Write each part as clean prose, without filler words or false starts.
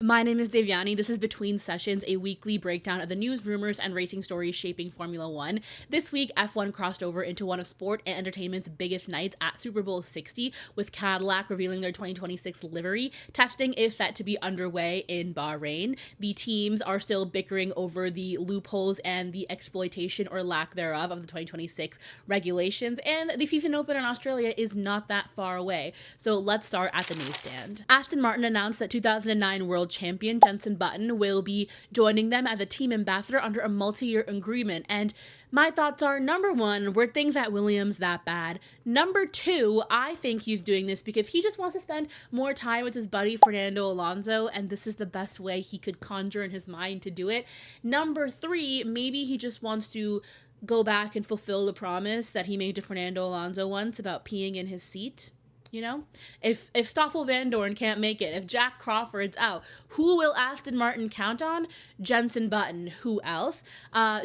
My name is Devyani. This is Between Sessions, a weekly breakdown of the news, rumors, and racing stories shaping Formula One. This week, F1 crossed over into one of sport and entertainment's biggest nights at Super Bowl 60, with Cadillac revealing their 2026 livery. Testing is set to be underway in Bahrain. The teams are still bickering over the loopholes and the exploitation or lack thereof of the 2026 regulations, and the FIFA Open in Australia is not that far away. So let's start at the newsstand. Aston Martin announced that 2009 World Champion Jenson Button will be joining them as a team ambassador under a multi-year agreement. And my thoughts are, number one, were things at Williams that bad? Number two, I think he's doing this because he just wants to spend more time with his buddy Fernando Alonso, and this is the best way he could conjure in his mind to do it. Number three, maybe he just wants to go back and fulfill the promise that he made to Fernando Alonso once about peeing in his seat. You know, if Stoffel Van Dorn can't make it, if Jack Crawford's out, who will Aston Martin count on? Jenson Button. Who else?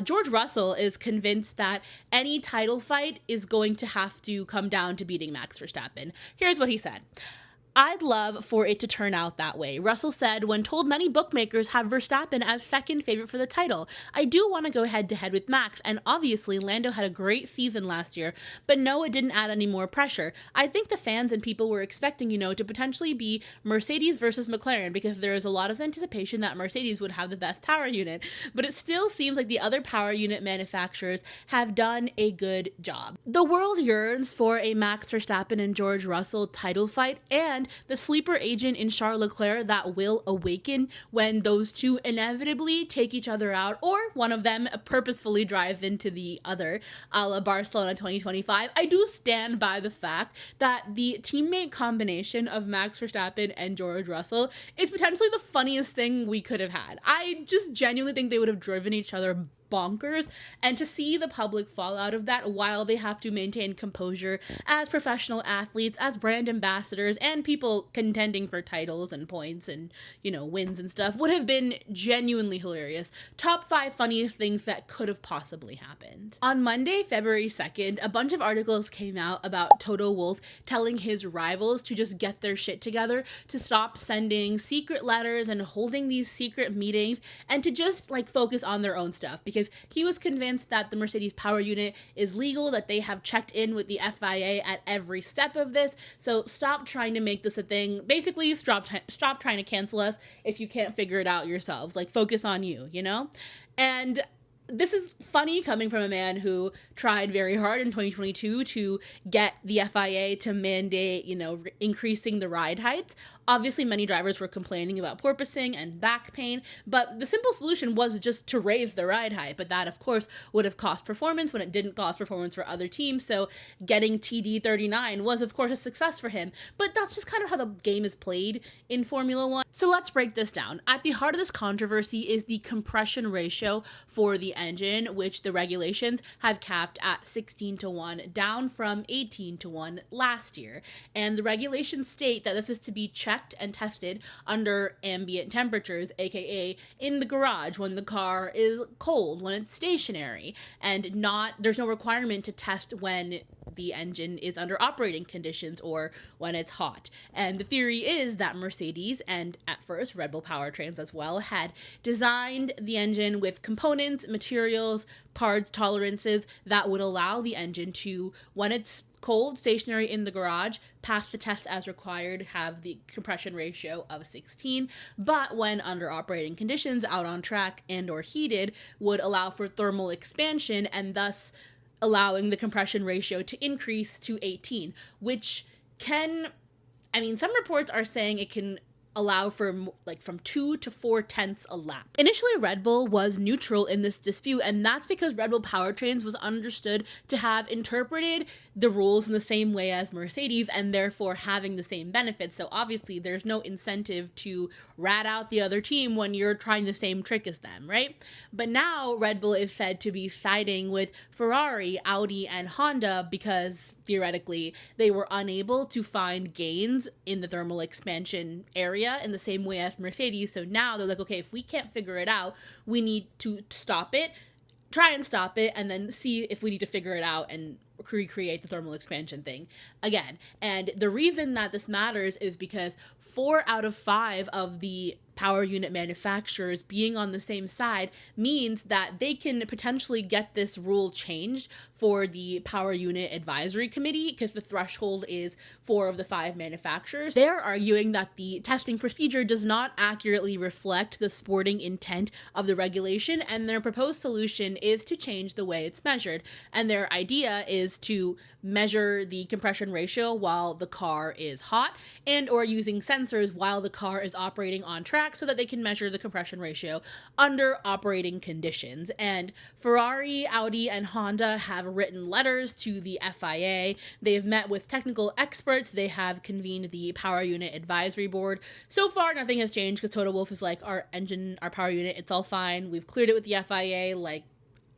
George Russell is convinced that any title fight is going to have to come down to beating Max Verstappen. Here's what he said. I'd love for it to turn out that way, Russell said when told many bookmakers have Verstappen as second favorite for the title. I do want to go head-to-head with Max, and obviously Lando had a great season last year, but no, it didn't add any more pressure. I think the fans and people were expecting, to potentially be Mercedes versus McLaren, because there is a lot of anticipation that Mercedes would have the best power unit, but it still seems like the other power unit manufacturers have done a good job. The world yearns for a Max Verstappen and George Russell title fight, and the sleeper agent in Charles Leclerc that will awaken when those two inevitably take each other out, or one of them purposefully drives into the other, a la Barcelona 2025. I do stand by the fact that the teammate combination of Max Verstappen and George Russell is potentially the funniest thing we could have had. I just genuinely think they would have driven each other bonkers, and to see the public fallout of that while they have to maintain composure as professional athletes, as brand ambassadors, and people contending for titles and points and, wins and stuff would have been genuinely hilarious. Top 5 funniest things that could have possibly happened. On Monday, February 2nd, a bunch of articles came out about Toto Wolff telling his rivals to just get their shit together, to stop sending secret letters and holding these secret meetings, and to just focus on their own stuff, because he was convinced that the Mercedes power unit is legal, that they have checked in with the FIA at every step of this, so stop trying to make this a thing. Basically, stop trying to cancel us if you can't figure it out yourselves. Focus on you, And this is funny coming from a man who tried very hard in 2022 to get the FIA to mandate, increasing the ride heights. Obviously, many drivers were complaining about porpoising and back pain, but the simple solution was just to raise the ride height. But that, of course, would have cost performance when it didn't cost performance for other teams. So getting TD39 was, of course, a success for him. But that's just kind of how the game is played in Formula One. So let's break this down. At the heart of this controversy is the compression ratio for the engine, which the regulations have capped at 16:1, down from 18:1 last year. And the regulations state that this is to be checked and tested under ambient temperatures, aka in the garage when the car is cold, when it's stationary, and there's no requirement to test when the engine is under operating conditions or when it's hot. And the theory is that Mercedes, and at first Red Bull Powertrains as well, had designed the engine with components, materials, parts, tolerances that would allow the engine to, when it's cold, stationary in the garage, pass the test as required, have the compression ratio of 16, but when under operating conditions, out on track and or heated, would allow for thermal expansion and thus allowing the compression ratio to increase to 18, which some reports are saying it can allow for from 2 to 4 tenths a lap. Initially, Red Bull was neutral in this dispute, and that's because Red Bull Powertrains was understood to have interpreted the rules in the same way as Mercedes and therefore having the same benefits. So obviously there's no incentive to rat out the other team when you're trying the same trick as them, right? But now Red Bull is said to be siding with Ferrari, Audi, and Honda because theoretically they were unable to find gains in the thermal expansion area in the same way as Mercedes. So now they're like, okay, if we can't figure it out, we need to try and stop it, and then see if we need to figure it out and recreate the thermal expansion thing again. And the reason that this matters is because 4 out of 5 of the power unit manufacturers being on the same side means that they can potentially get this rule changed for the power unit advisory committee, because the threshold is 4 of the 5 manufacturers. They're arguing that the testing procedure does not accurately reflect the sporting intent of the regulation, and their proposed solution is to change the way it's measured. And their idea is to measure the compression ratio while the car is hot, and or using sensors while the car is operating on track, so that they can measure the compression ratio under operating conditions. And Ferrari, Audi, and Honda have written letters to the FIA. They have met with technical experts. They have convened the power unit advisory board. So far, nothing has changed, because Toto Wolff is like, our engine, our power unit, it's all fine. We've cleared it with the FIA, like,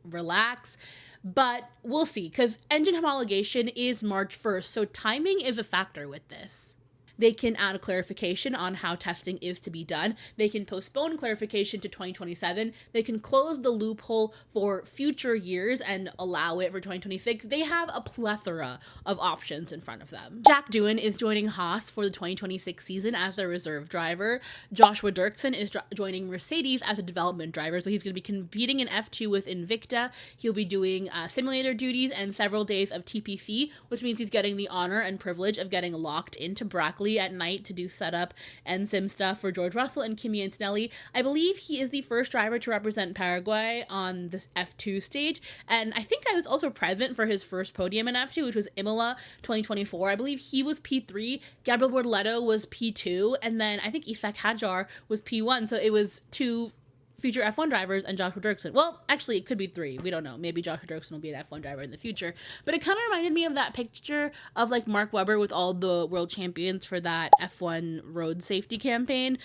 relax. But we'll see, because engine homologation is March 1st, so timing is a factor with this. They can add a clarification on how testing is to be done. They can postpone clarification to 2027. They can close the loophole for future years and allow it for 2026. They have a plethora of options in front of them. Jack Doohan is joining Haas for the 2026 season as their reserve driver. Joshua Dirksen is joining Mercedes as a development driver, so he's going to be competing in F2 with Invicta. He'll be doing simulator duties and several days of TPC, which means he's getting the honor and privilege of getting locked into Brackley at night to do setup and sim stuff for George Russell and Kimi Antonelli. I believe he is the first driver to represent Paraguay on this F2 stage, and I think I was also present for his first podium in F2, which was Imola 2024. I believe he was P3, Gabriel Bortoleto was P2, and then I think Isak Hadjar was P1, so it was 2 future F1 drivers and Joshua Dirksen. Well, actually, it could be 3. We don't know. Maybe Joshua Dirksen will be an F1 driver in the future. But it kind of reminded me of that picture of like Mark Webber with all the world champions for that F1 road safety campaign.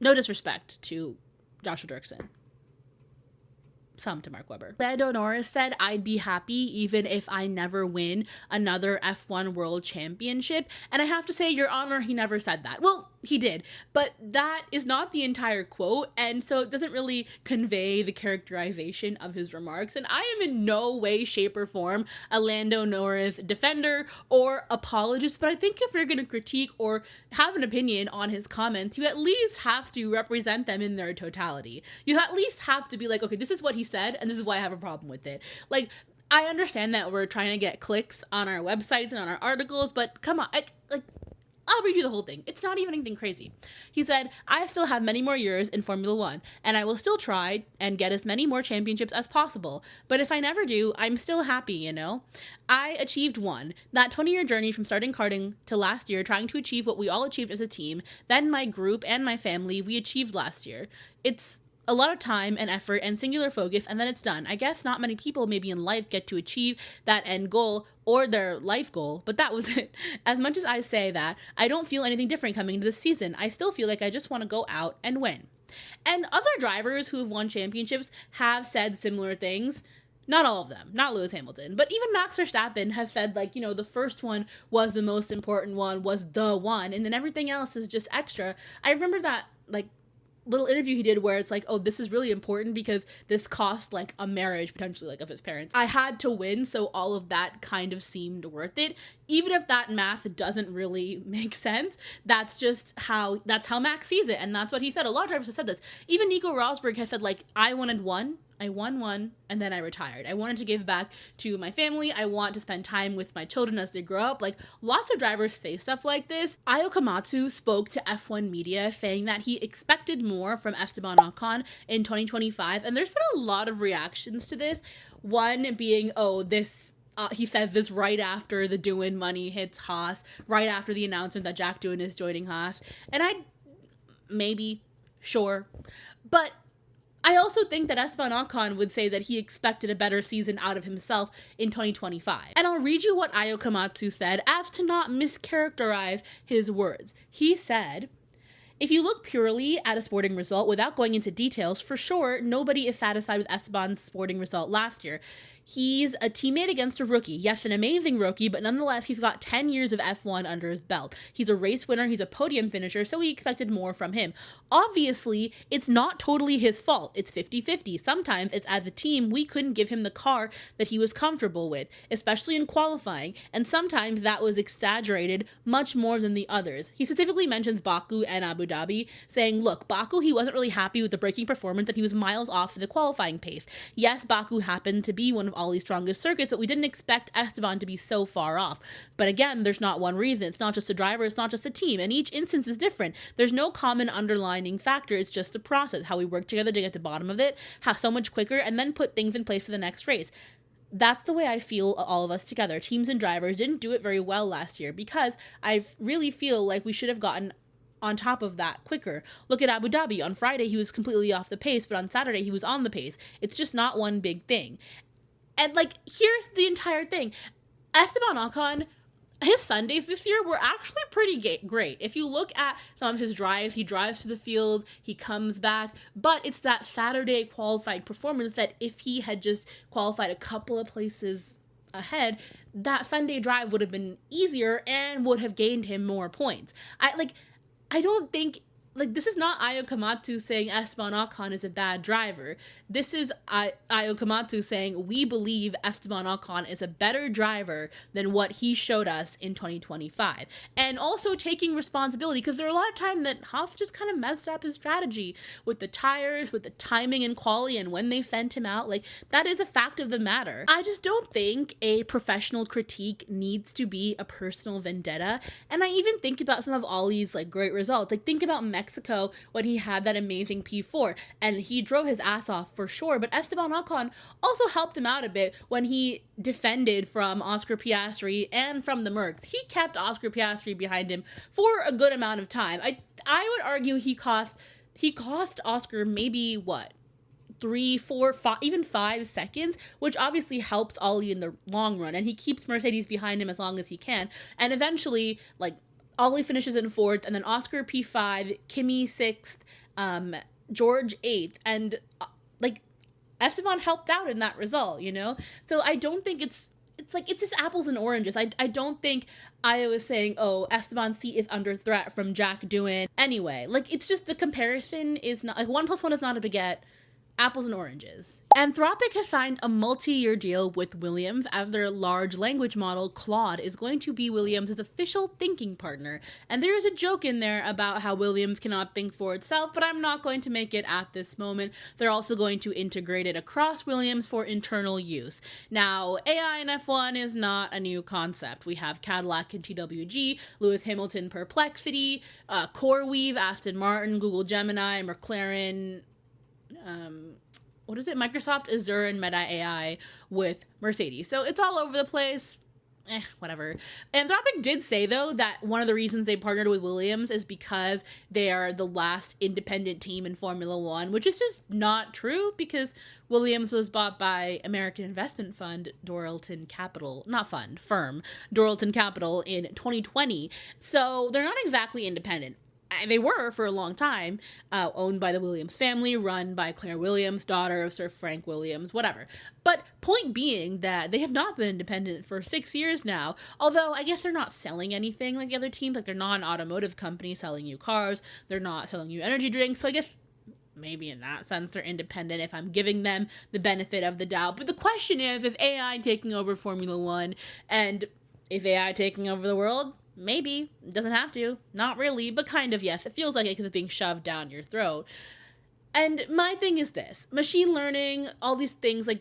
No disrespect to Joshua Dirksen. Some to Mark Webber. Lando Norris said, "I'd be happy even if I never win another F1 World Championship." And I have to say, Your Honor, he never said that. Well, he did, but that is not the entire quote, and so it doesn't really convey the characterization of his remarks. And I am in no way, shape, or form a Lando Norris defender or apologist, but I think if you're going to critique or have an opinion on his comments, you at least have to represent them in their totality. You at least have to be like, okay, this is what he said, and this is why I have a problem with it. Like, I understand that we're trying to get clicks on our websites and on our articles, but come on, I'll read you the whole thing. It's not even anything crazy. He said, "I still have many more years in Formula One, and I will still try and get as many more championships as possible. But if I never do, I'm still happy, you know? I achieved one. That 20-year journey from starting karting to last year, trying to achieve what we all achieved as a team, then my group and my family, we achieved last year. It's a lot of time and effort and singular focus, and then it's done. I guess not many people maybe in life get to achieve that end goal or their life goal, but that was it. As much as I say that, I don't feel anything different coming into this season. I still feel like I just want to go out and win." And other drivers who have won championships have said similar things. Not all of them, not Lewis Hamilton, but even Max Verstappen has said, like, you know, the first one was the most important one, was the one, and then everything else is just extra. I remember that, like, little interview he did where it's like, oh, this is really important because this cost like a marriage potentially, like, of his parents. I had to win, so all of that kind of seemed worth it. Even if that math doesn't really make sense, that's how Max sees it, and that's what he said. A lot of drivers have said this. Even Nico Rosberg has said, like, I won one, and then I retired. I wanted to give back to my family. I want to spend time with my children as they grow up. Like, lots of drivers say stuff like this. Ayao Komatsu spoke to F1 media saying that he expected more from Esteban Ocon in 2025, and there's been a lot of reactions to this. One being, he says this right after the Doohan money hits Haas, right after the announcement that Jack Doohan is joining Haas. And sure. But I also think that Esteban Ocon would say that he expected a better season out of himself in 2025. And I'll read you what Ayao Komatsu said as to not mischaracterize his words. He said, "If you look purely at a sporting result without going into details, for sure, nobody is satisfied with Esteban's sporting result last year. He's a teammate against a rookie. Yes, an amazing rookie, but nonetheless, he's got 10 years of F1 under his belt. He's a race winner, he's a podium finisher, so we expected more from him. Obviously, it's not totally his fault. It's 50-50. Sometimes it's as a team, we couldn't give him the car that he was comfortable with, especially in qualifying, and sometimes that was exaggerated much more than the others." He specifically mentions Baku and Abu Abu Dhabi, saying, look, Baku, he wasn't really happy with the braking performance and he was miles off for the qualifying pace. Yes, Baku happened to be one of Ollie's strongest circuits, but we didn't expect Esteban to be so far off. But again, there's not one reason. It's not just a driver, it's not just a team, and each instance is different. There's no common underlining factor. It's just the process, how we work together to get to the bottom of it, how so much quicker, and then put things in place for the next race. That's the way I feel all of us together. Teams and drivers didn't do it very well last year because I really feel like we should have gotten on top of that quicker. Look at Abu Dhabi. On Friday, he was completely off the pace, but on Saturday, he was on the pace. It's just not one big thing. And, like, here's the entire thing. Esteban Ocon, his Sundays this year were actually pretty great. If you look at some of his drives, he drives to the field, he comes back, but it's that Saturday qualifying performance that if he had just qualified a couple of places ahead, that Sunday drive would have been easier and would have gained him more points. I don't think, like, this is not Ayao Komatsu saying Esteban Ocon is a bad driver. This is Ayao Komatsu saying we believe Esteban Ocon is a better driver than what he showed us in 2025. And also taking responsibility, because there are a lot of times that Haas just kind of messed up his strategy with the tires, with the timing and quality, and when they sent him out. Like, that is a fact of the matter. I just don't think a professional critique needs to be a personal vendetta. And I even think about some of Ollie's, like, great results. Like, think about Mexico when he had that amazing P4, and he drove his ass off for sure, but Esteban Ocon also helped him out a bit when he defended from Oscar Piastri and from the Mercs. He kept Oscar Piastri behind him for a good amount of time. I would argue he cost Oscar maybe 3, 4, 5, even 5 seconds, which obviously helps Ollie in the long run, and he keeps Mercedes behind him as long as he can, and eventually, like, Ollie finishes in 4th, and then Oscar P5, Kimi 6th, George 8th, and, like, Esteban helped out in that result, you know? So I don't think it's just apples and oranges. I don't think Io is saying, oh, Esteban's seat is under threat from Jack Doohan. Anyway, like, it's just the comparison is not, like, 1 + 1 is not a baguette. Apples and oranges. Anthropic has signed a multi-year deal with Williams as their large language model, Claude, is going to be Williams' official thinking partner. And there is a joke in there about how Williams cannot think for itself, but I'm not going to make it at this moment. They're also going to integrate it across Williams for internal use. Now, AI in F1 is not a new concept. We have Cadillac and TWG, Lewis Hamilton Perplexity, CoreWeave, Aston Martin, Google Gemini, McLaren, Microsoft Azure and Meta AI with Mercedes. So it's all over the place. Whatever. Anthropic did say, though, that one of the reasons they partnered with Williams is because they are the last independent team in Formula One, which is just not true because Williams was bought by American investment fund Doralton Capital, firm Doralton Capital in 2020. So they're not exactly independent. They were for a long time, owned by the Williams family, run by Claire Williams, daughter of Sir Frank Williams, whatever. But point being that they have not been independent for 6 years now, although I guess they're not selling anything like the other teams. Like, they're not an automotive company selling you cars. They're not selling you energy drinks. So I guess maybe in that sense they're independent if I'm giving them the benefit of the doubt. But the question is AI taking over Formula One? And is AI taking over the world? Maybe. It doesn't have to. Not really, but kind of, yes. It feels like it because it's being shoved down your throat. And my thing is this. Machine learning, all these things, like,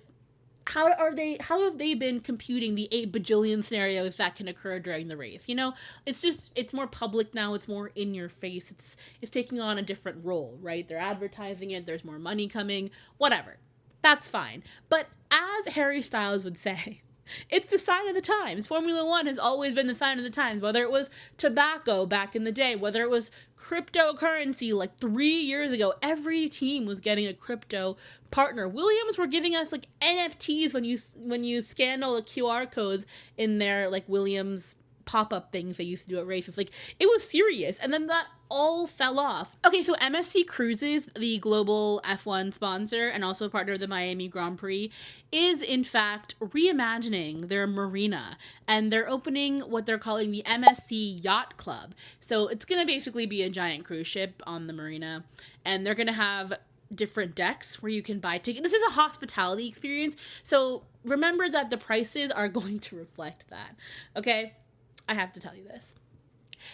how have they been computing the 8 bajillion scenarios that can occur during the race? You know, it's more public now. It's more in your face. It's taking on a different role, right? They're advertising it. There's more money coming. Whatever. That's fine. But as Harry Styles would say, it's the sign of the times. Formula One has always been the sign of the times, whether it was tobacco back in the day, whether it was cryptocurrency like 3 years ago, every team was getting a crypto partner. Williams were giving us like NFTs when you scan all the QR codes in their like Williams pop-up things they used to do at races. Like, it was serious, and then that all fell off. Okay, so MSC Cruises, the global F1 sponsor and also partner of the Miami Grand Prix, is in fact reimagining their marina, and they're opening what they're calling the MSC Yacht Club. So it's going to basically be a giant cruise ship on the marina, and they're going to have different decks where you can buy tickets. This is a hospitality experience, so remember that the prices are going to reflect that, okay? I have to tell you this.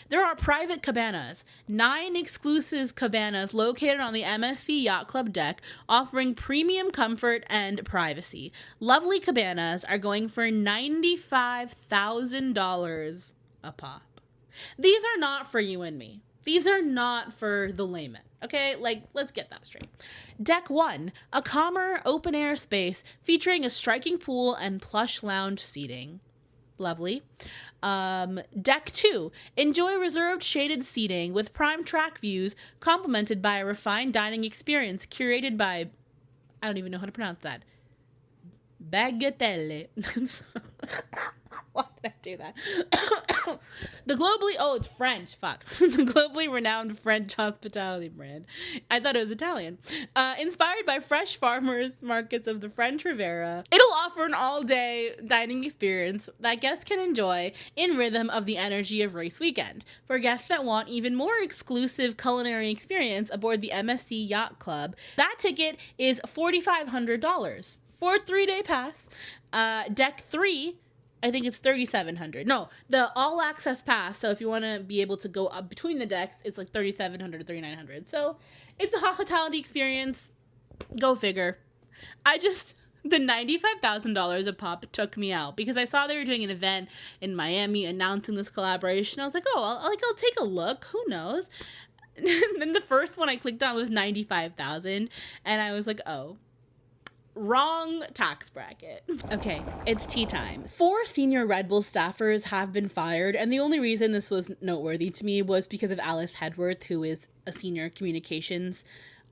There are private cabanas, 9 exclusive cabanas located on the MSC Yacht Club deck, offering premium comfort and privacy. Lovely cabanas are going for $95,000 a pop. These are not for you and me. These are not for the layman. Okay, like, let's get that straight. Deck 1, a calmer, open-air space featuring a striking pool and plush lounge seating. Lovely. Deck 2, enjoy reserved shaded seating with prime track views complemented by a refined dining experience curated by, I don't even know how to pronounce that, Bagatelle. Why did I do that? It's French, fuck. The globally renowned French hospitality brand. I thought it was Italian. Inspired by fresh farmers markets of the French Riviera, it'll offer an all-day dining experience that guests can enjoy in rhythm of the energy of race weekend. For guests that want even more exclusive culinary experience aboard the MSC Yacht Club, that ticket is $4,500 for a 3-day pass. Deck 3, I think it's $3,700. No, the all access pass. So if you want to be able to go up between the decks, it's like $3,700 to $3,900. So it's a hospitality experience. Go figure. The $95,000 a pop took me out because I saw they were doing an event in Miami announcing this collaboration. I was like, I'll take a look. Who knows? Then the first one I clicked on was $95,000, and I was like, oh. Wrong tax bracket. Okay, it's tea time. 4 senior Red Bull staffers have been fired, and the only reason this was noteworthy to me was because of Alice Hedworth, who is a senior communications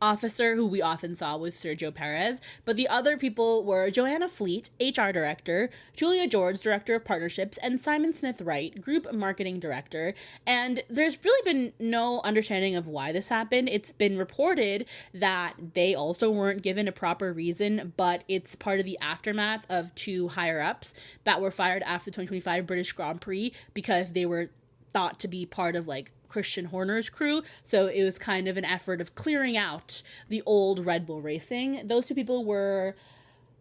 officer who we often saw with Sergio Perez. But the other people were Joanna Fleet, HR Director, Julia George, Director of Partnerships, and Simon Smith-Wright, Group Marketing Director. And there's really been no understanding of why this happened. It's been reported that they also weren't given a proper reason, but it's part of the aftermath of 2 higher-ups that were fired after the 2025 British Grand Prix because they were thought to be part of, like, Christian Horner's crew, so it was kind of an effort of clearing out the old Red Bull Racing. Those 2 people were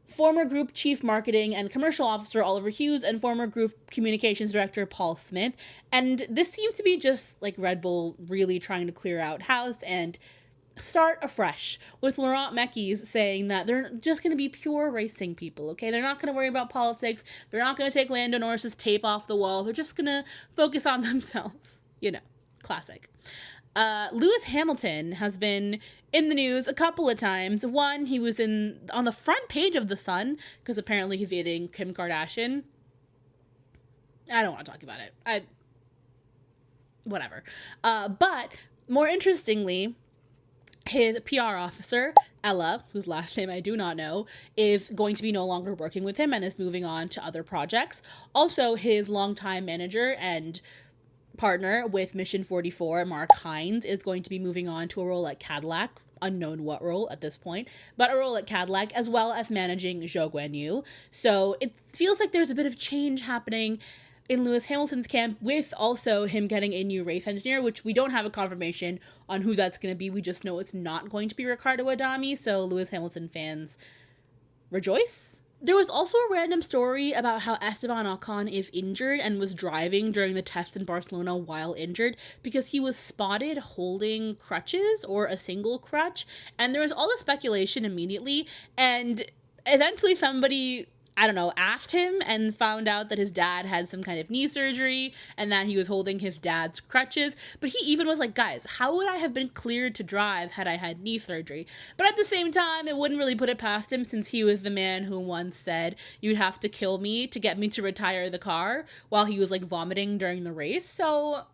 former Group Chief Marketing and Commercial Officer Oliver Hughes and former Group Communications Director Paul Smith, and this seems to be just like Red Bull really trying to clear out house and start afresh, with Laurent Mekies saying that they're just going to be pure racing people, okay? They're not going to worry about politics. They're not going to take Lando Norris's tape off the wall. They're just going to focus on themselves, Classic. Lewis Hamilton has been in the news a couple of times. One, he was on the front page of The Sun because apparently he's dating Kim Kardashian. I don't want to talk about it. Whatever. But more interestingly, his PR officer, Ella, whose last name I do not know, is going to be no longer working with him and is moving on to other projects. Also, his longtime manager and partner with Mission 44, Mark Hines, is going to be moving on to a role at Cadillac, unknown what role at this point, but a role at Cadillac, as well as managing Zhou Guanyu. So it feels like there's a bit of change happening in Lewis Hamilton's camp, with also him getting a new race engineer, which we don't have a confirmation on who that's going to be. We just know it's not going to be Riccardo Adami, so Lewis Hamilton fans rejoice. There was also a random story about how Esteban Ocon is injured and was driving during the test in Barcelona while injured because he was spotted holding crutches or a single crutch. And there was all this speculation immediately. And eventually somebody, asked him and found out that his dad had some kind of knee surgery and that he was holding his dad's crutches. But he even was like, guys, how would I have been cleared to drive had I had knee surgery? But at the same time, it wouldn't really put it past him since he was the man who once said, you'd have to kill me to get me to retire the car while he was vomiting during the race. So,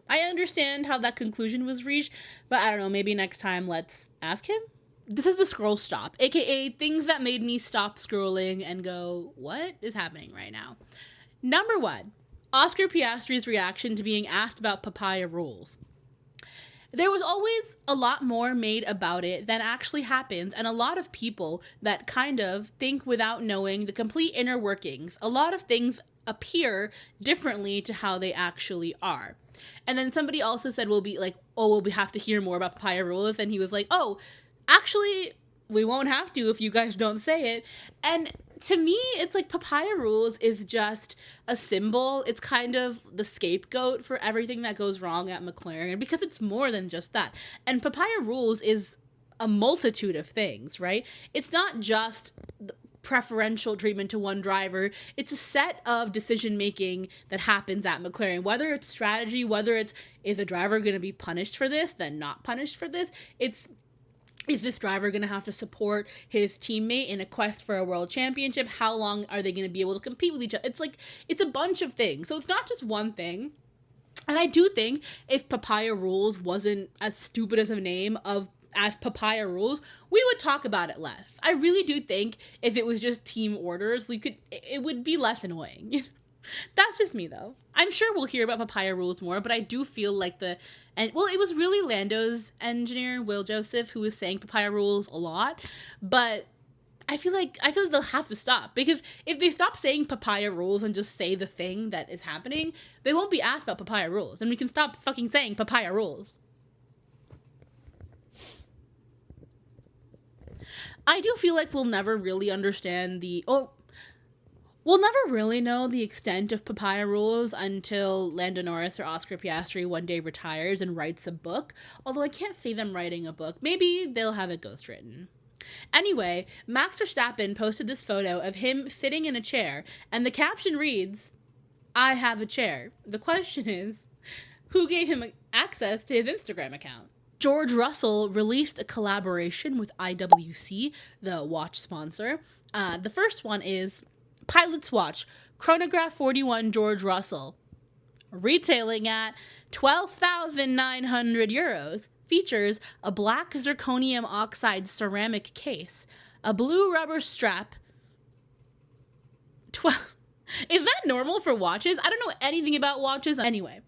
I understand how that conclusion was reached, but I don't know, maybe next time let's ask him. This is the scroll stop, aka things that made me stop scrolling and go, what is happening right now? Number 1, Oscar Piastri's reaction to being asked about Papaya Rules. There was always a lot more made about it than actually happens, and a lot of people that kind of think without knowing the complete inner workings. A lot of things appear differently to how they actually are. And then somebody also said, we have to hear more about Papaya Rules, and he was like, actually, we won't have to if you guys don't say it. And to me, it's like Papaya Rules is just a symbol. It's kind of the scapegoat for everything that goes wrong at McLaren, because it's more than just that. And Papaya Rules is a multitude of things, right? It's not just preferential treatment to one driver. It's a set of decision making that happens at McLaren, whether it's strategy, whether it's, is a driver going to be punished for this, then not punished for this. It's, is this driver going to have to support his teammate in a quest for a world championship? How long are they going to be able to compete with each other? It's like, it's a bunch of things. So it's not just one thing. And I do think if Papaya Rules wasn't as stupid as a name as Papaya Rules, we would talk about it less. I really do think if it was just team orders, it would be less annoying. That's just me, though. I'm sure we'll hear about Papaya Rules more, but I do feel like it was really Lando's engineer, Will Joseph, who was saying Papaya Rules a lot, but I feel like they'll have to stop, because if they stop saying Papaya Rules and just say the thing that is happening, they won't be asked about Papaya Rules, and we can stop fucking saying Papaya Rules. I do feel like we'll never really understand we'll never really know the extent of Papaya Rules until Lando Norris or Oscar Piastri one day retires and writes a book, although I can't see them writing a book. Maybe they'll have it ghostwritten. Anyway, Max Verstappen posted this photo of him sitting in a chair, and the caption reads, "I have a chair." The question is, who gave him access to his Instagram account? George Russell released a collaboration with IWC, the watch sponsor. The first one is Pilot's Watch, Chronograph 41 George Russell, retailing at 12,900 euros, features a black zirconium oxide ceramic case, a blue rubber strap. Is that normal for watches? I don't know anything about watches. Anyway,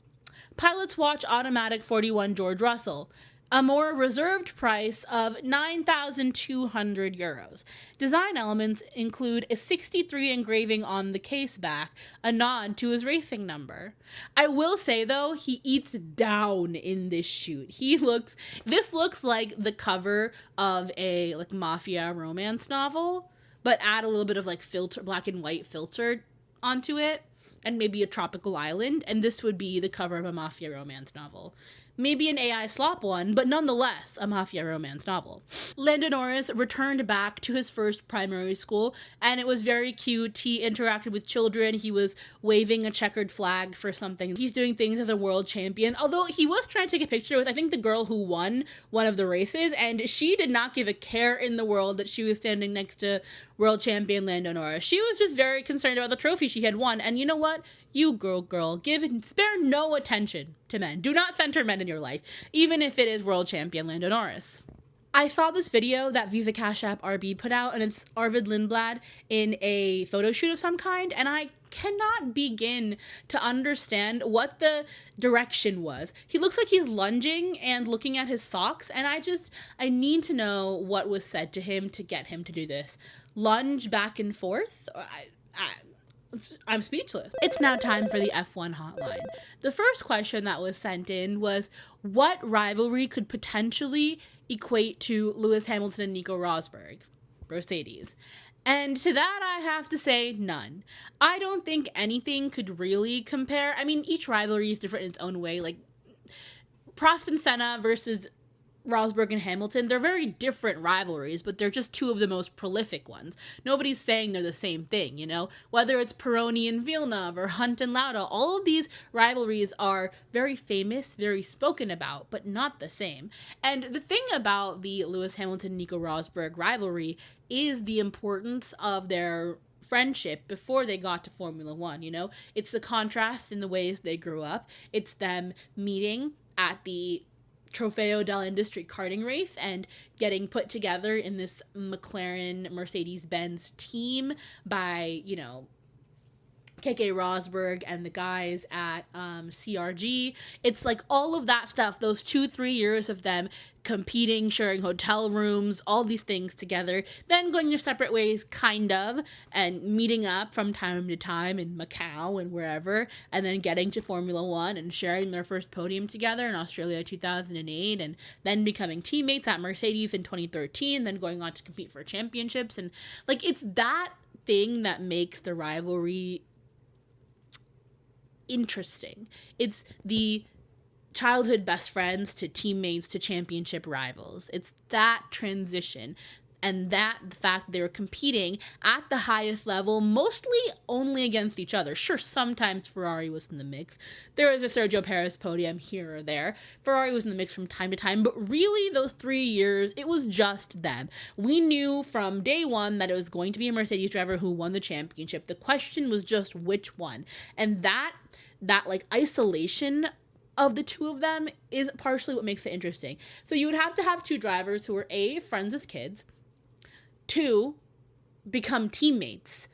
Pilot's Watch Automatic 41 George Russell, a more reserved price of 9,200 euros. Design elements include a 63 engraving on the case back, a nod to his racing number. I will say, though, he eats down in this shoot. This looks like the cover of a mafia romance novel, but add a little bit of black and white filter onto it, and maybe a tropical island, and this would be the cover of a mafia romance novel. Maybe an AI slop one, but nonetheless a mafia romance novel. Lando Norris returned back to his first primary school, and it was very cute. He interacted with children. He was waving a checkered flag for something. He's doing things as a world champion, although he was trying to take a picture with, I think, the girl who won one of the races, and she did not give a care in the world that she was standing next to world champion Lando Norris. She was just very concerned about the trophy she had won, and you know what? You girl, spare no attention to men. Do not center men in your life, even if it is world champion Lando Norris. I saw this video that Visa Cash App RB put out, and it's Arvid Lindblad in a photo shoot of some kind, and I cannot begin to understand what the direction was. He looks like he's lunging and looking at his socks, and I need to know what was said to him to get him to do this. Lunge back and forth? I'm speechless. It's now time for the F1 hotline. The first question that was sent in was, what rivalry could potentially equate to Lewis Hamilton and Nico Rosberg? Mercedes. And to that, I have to say none. I don't think anything could really compare. I mean, each rivalry is different in its own way. Like, Prost and Senna versus Rosberg and Hamilton, they're very different rivalries, but they're just two of the most prolific ones. Nobody's saying they're the same thing, you know? Whether it's Pironi and Villeneuve or Hunt and Lauda, all of these rivalries are very famous, very spoken about, but not the same. And the thing about the Lewis Hamilton-Nico Rosberg rivalry is the importance of their friendship before they got to Formula One, you know? It's the contrast in the ways they grew up. It's them meeting at the Trofeo dell'Industria karting race and getting put together in this McLaren Mercedes-Benz team by, you know, Keke Rosberg and the guys at CRG. It's like all of that stuff, those 2-3 years of them competing, sharing hotel rooms, all these things together, then going your separate ways, kind of, and meeting up from time to time in Macau and wherever, and then getting to Formula One and sharing their first podium together in Australia 2008, and then becoming teammates at Mercedes in 2013, then going on to compete for championships. And like, it's that thing that makes the rivalry interesting. It's the childhood best friends to teammates to championship rivals. It's that transition. And the fact they were competing at the highest level, mostly only against each other. Sure, sometimes Ferrari was in the mix. There was a Sergio Perez podium here or there. Ferrari was in the mix from time to time, but really those 3 years, it was just them. We knew from day one that it was going to be a Mercedes driver who won the championship. The question was just which one. And that like isolation of the two of them is partially what makes it interesting. So you would have to have two drivers who are A, friends as kids, 2, become teammates,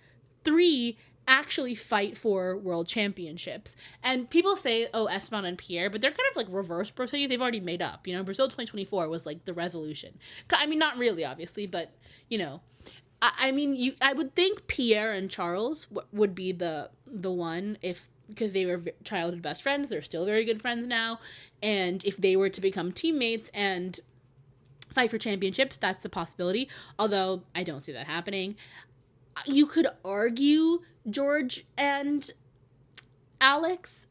3, actually fight for world championships. And people say, oh, Esteban and Pierre, but they're kind of like reverse Mercedes. They've already made up. You know, Brazil 2024 was like the resolution. I mean, not really, obviously, but, you know, I would think Pierre and Charles would be the one because they were childhood best friends. They're still very good friends now. And if they were to become teammates and fight for championships, that's the possibility, although I don't see that happening. You could argue George and Alex,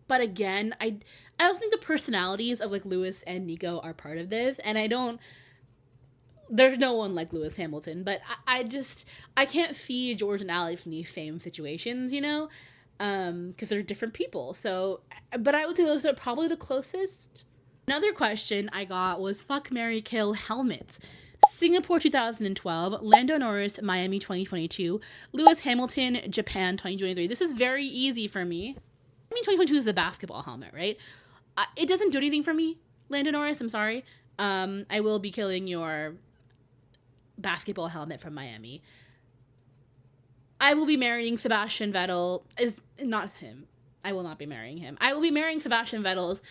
but again, I also think the personalities of like Lewis and Nico are part of this, and there's no one like Lewis Hamilton, but I can't see George and Alex in these same situations, you know, because they're different people. So, but I would say those are probably the closest. Another question I got was fuck, marry, kill helmets. Singapore 2012, Lando Norris, Miami 2022, Lewis Hamilton, Japan 2023. This is very easy for me. I mean, 2022 is the basketball helmet, right? It doesn't do anything for me, Lando Norris, I'm sorry. I will be killing your basketball helmet from Miami. I will be marrying Sebastian Vettel. Is not him. I will not be marrying him. I will be marrying Sebastian Vettel's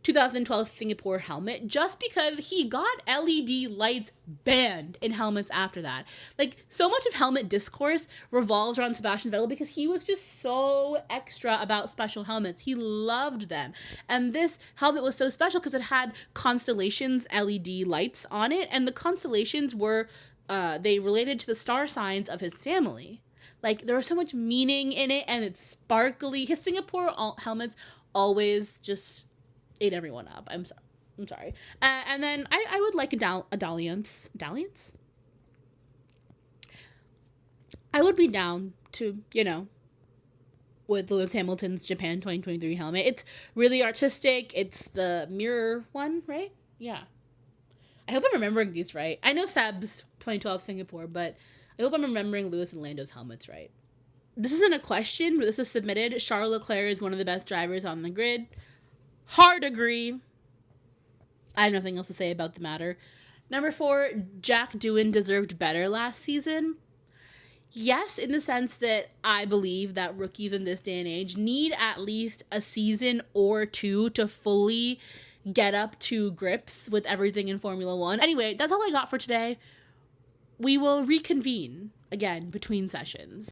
2012 Singapore helmet just because he got LED lights banned in helmets after that. Like, so much of helmet discourse revolves around Sebastian Vettel because he was just so extra about special helmets. He loved them. And this helmet was so special because it had constellations LED lights on it, and the constellations were they related to the star signs of his family. Like, there was so much meaning in it, and it's sparkly. His Singapore helmets always just ate everyone up. I'm sorry. And then I would like a dalliance. Dalliance? I would be down to, you know, with Lewis Hamilton's Japan 2023 helmet. It's really artistic. It's the mirror one, right? Yeah. I hope I'm remembering these right. I know Seb's 2012 Singapore, but I hope I'm remembering Lewis and Lando's helmets right. This isn't a question, but this was submitted. Charles Leclerc is one of the best drivers on the grid. Hard agree. I have nothing else to say about the matter. Number 4, Jack Doohan deserved better last season. Yes, in the sense that I believe that rookies in this day and age need at least a season or 2 to fully get up to grips with everything in Formula 1. Anyway, that's all I got for today. We will reconvene again between sessions.